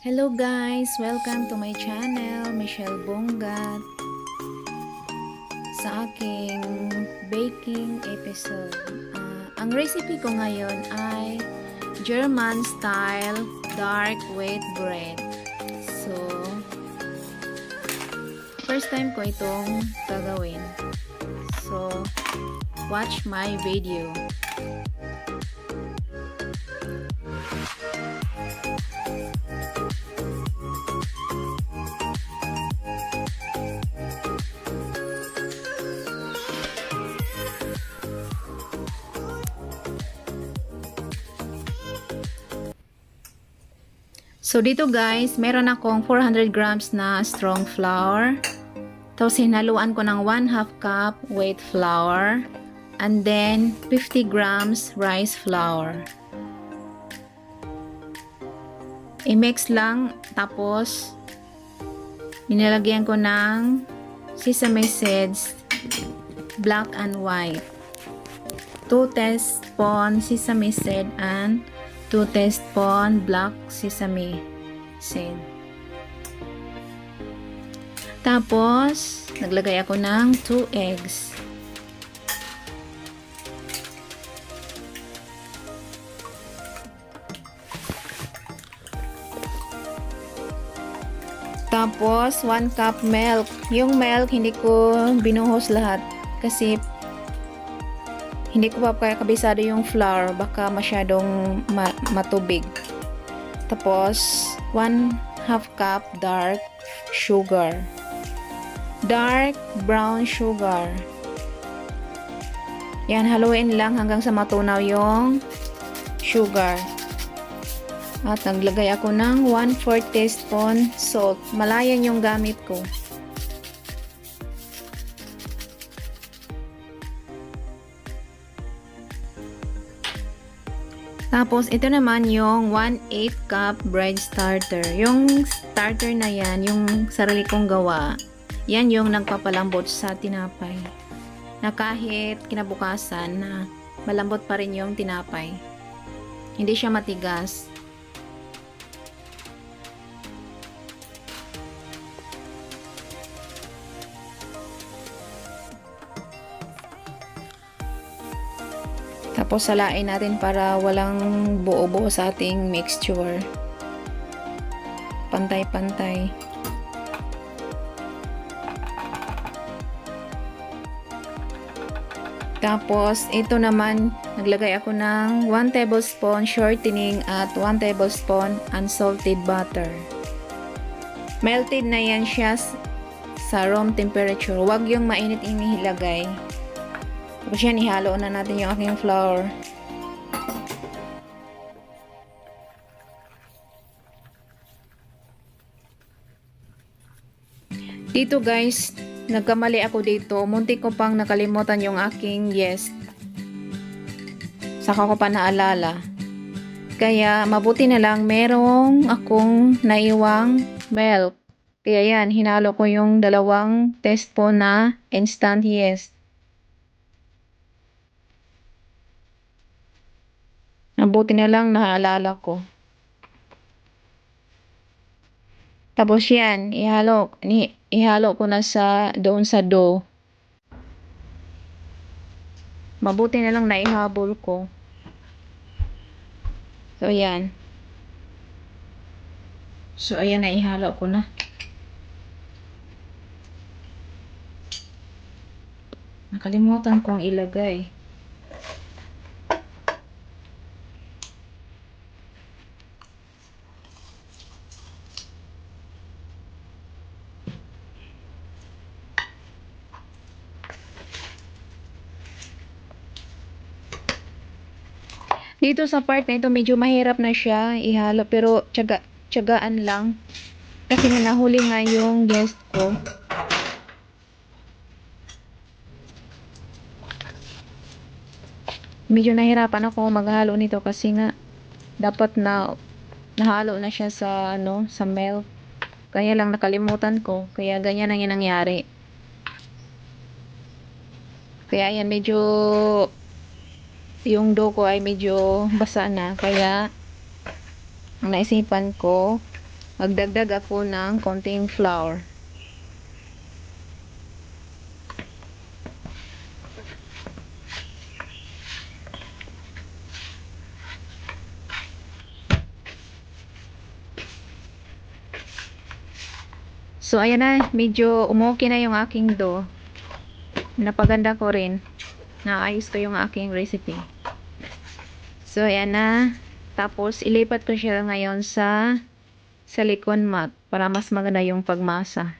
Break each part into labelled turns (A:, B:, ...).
A: Hello guys! Welcome to my channel, Michelle Bongat, sa aking baking episode. Ang recipe ko ngayon ay German style dark wheat bread. So, first time ko itong gagawin. So, watch my video. So, dito guys, meron akong 400 grams na strong flour. Tapos, hinaluan ko ng 1/2 cup wheat flour. And then, 50 grams rice flour. I-mix lang. Tapos, nilalagyan ko ng sesame seeds, black and white. 2 teaspoon sesame seed and 2 teaspoon black sesame seed. Tapos, naglagay ako ng 2 eggs. Tapos, 1 cup milk. Yung milk, hindi ko binuhos lahat kasi hindi ko pa kabisado yung flour, baka masyadong matubig. Tapos 1/2 cup dark sugar, dark brown sugar. Yan, haluin lang hanggang sa matunaw yung sugar. At naglagay ako ng 1/4 teaspoon salt. Malayan yung gamit ko. Tapos, ito naman yung 1/8 cup bread starter. Yung starter na yan, yung sarili kong gawa, yan yung nagpapalambot sa tinapay. Na kahit kinabukasan, na malambot pa rin yung tinapay. Hindi siya matigas. Tapos salain natin para walang buo-buo sa ating mixture. Pantay-pantay. Tapos ito naman, naglagay ako ng 1 tablespoon shortening at 1 tablespoon unsalted butter. Melted na yan siya sa room temperature. Huwag yung mainit inihilagay. Tapos yan, ihalo na natin yung aking flour. Dito guys, nagkamali ako dito. Muntik ko pang nakalimutan yung aking yeast. Saka ko pa naalala. Kaya mabuti na lang merong akong naiwang milk. Kaya yan, hinalo ko yung 2 teaspoon na instant yeast. Mabuti na lang naalala ko. Tapos yan, ihalo ko na doon sa dough. Mabuti na lang naihabol ko. So yan. So ayan, naihalo ko na. Nakalimutan kong ilagay. Dito sa part na ito, medyo mahirap na siya ihalo, pero tiyagaan lang. Kasi nahuli nga yung guest ko. Medyo nahirapan ako maghalo nito kasi nga dapat na nahalo na siya sa sa milk. Kaya lang nakalimutan ko. Kaya ganyan ang nangyari. Kaya yan, medyo yung dough ko ay medyo basa na. Kaya ang naisipan ko, Magdagdag ako ng konting flour. So, ayan na. Medyo umuki na yung aking dough. Napaganda ko rin. Naayos ko yung aking recipe. So, ayan na. Tapos, ilipat ko siya ngayon sa silicone mat para mas maganda yung pagmasa.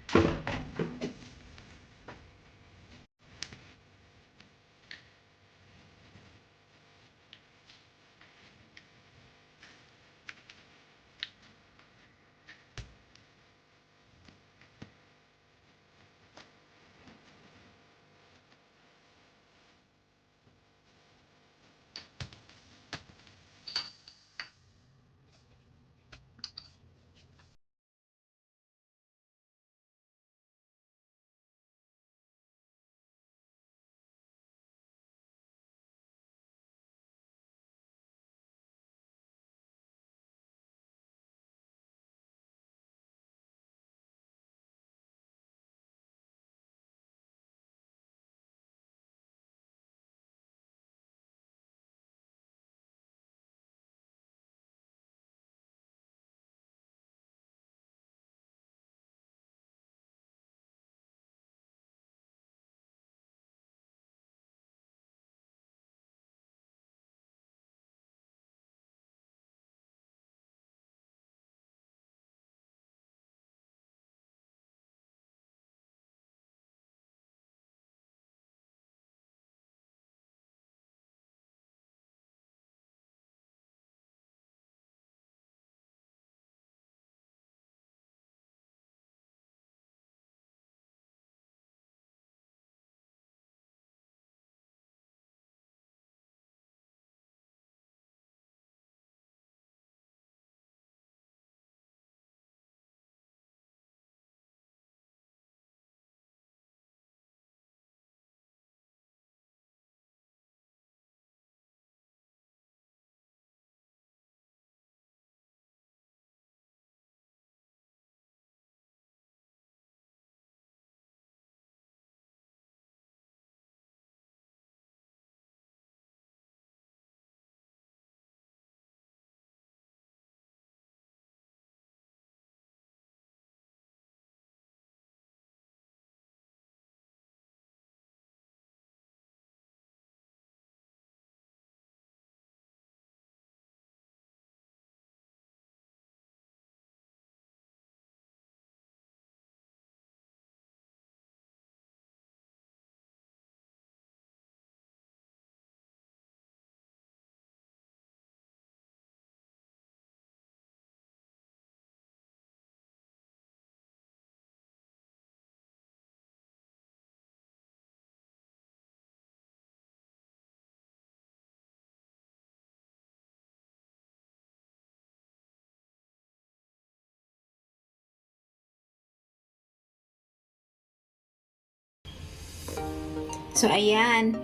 A: So, ayan.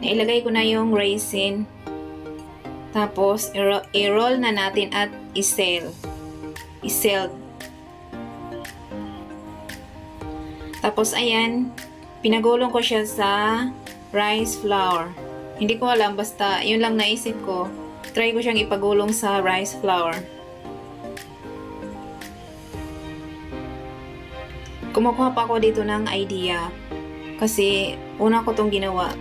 A: Nailagay ko na yung raisin. Tapos, i-roll na natin at i-seal. Tapos, ayan. Pinagulong ko siya sa rice flour. Hindi ko alam, basta yun lang naisip ko. Try ko siyang ipagulong sa rice flour. Kumukuha pa ako dito ng idea. Kasi, una ko tong ginawa.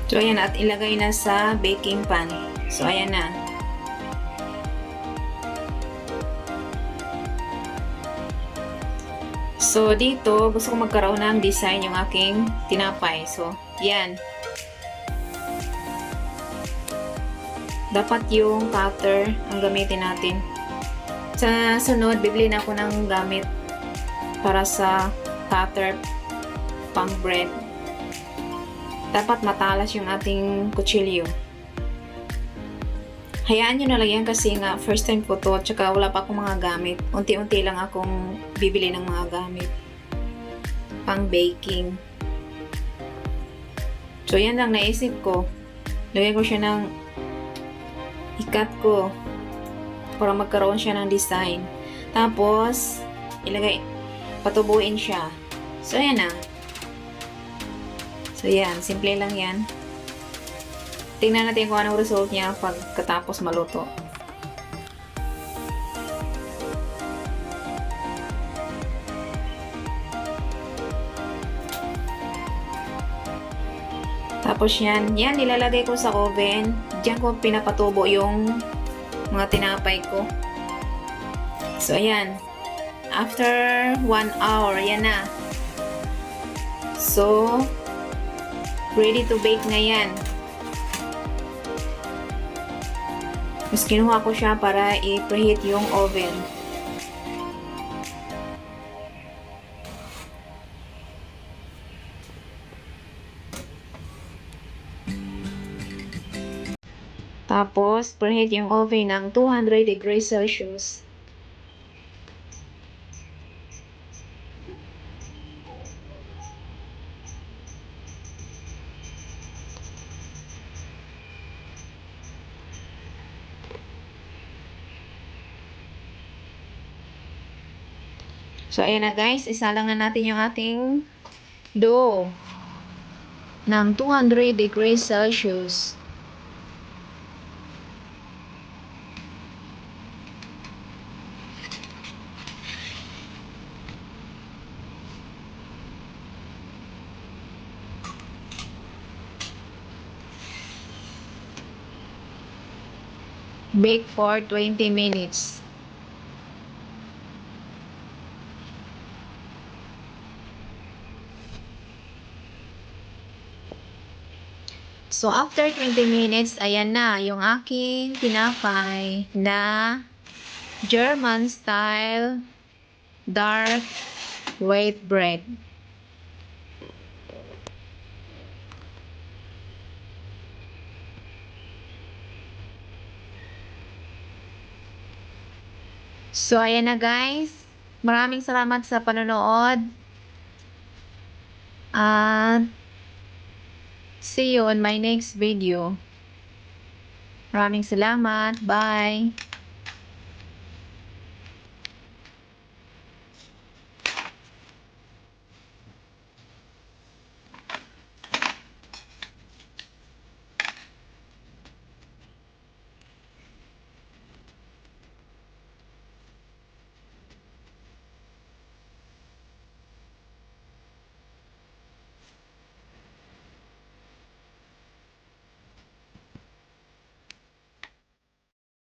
A: So, ayan. At ilagay na sa baking pan. So, ayan na. So, dito, gusto ko magkaroon ng design yung aking tinapay. So, yan. Dapat yung cutter ang gamitin natin. Sa sunod, bibili na ako ng gamit para sa cutter pang bread. Dapat matalas yung ating kutsilyo. Hayaan nyo na lang yan kasi nga first time ko to, tsaka wala pa akong mga gamit. Unti-unti lang akong bibili ng mga gamit. Pang baking. So yan lang naisip ko. Lagay ko siya ng ikat ko para magkaroon siya ng design. Tapos, patubuin siya. So yan na. So yan, simple lang yan. Tingnan natin kung anong result niya pagkatapos maluto. Tapos yan nilalagay ko sa oven. Diyan ko pinapatubo yung mga tinapay ko. So ayan. After 1 hour, yan na. So, ready to bake na yan. Tapos kinuha ko siya para i-preheat yung oven. Tapos, preheat yung oven ng 200 degrees Celsius. So, ayan na guys. Isalang na natin yung ating dough ng 200 degrees Celsius. Bake for 20 minutes. So, after 20 minutes, ayan na yung aking tinapay na German style dark white bread. So, ayan na guys. Maraming salamat sa panonood. And see you on my next video. Maraming salamat. Bye!